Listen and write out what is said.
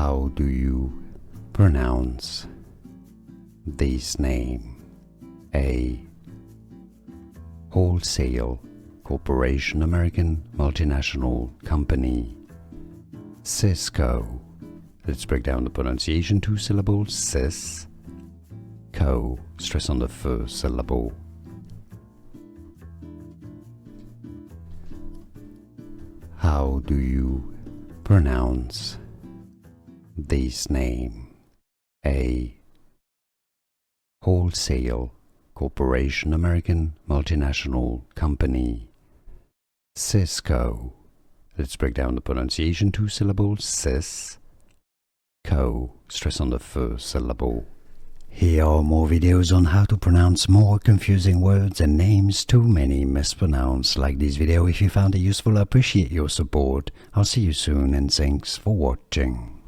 How do you pronounce this name? A. Wholesale corporation, American multinational company. Sysco. Let's break down the pronunciation. 2 syllables. Sis. Co. Stress on the first syllable. How do you pronounce this name? A. Wholesale corporation, American multinational company. Sysco. Let's break down the pronunciation. 2 syllables. Sis. Co. Stress on the first syllable. Here are more videos on how to pronounce more confusing words and names too many mispronounced. Like this video if you found it useful. I appreciate your support. I'll see you soon and thanks for watching.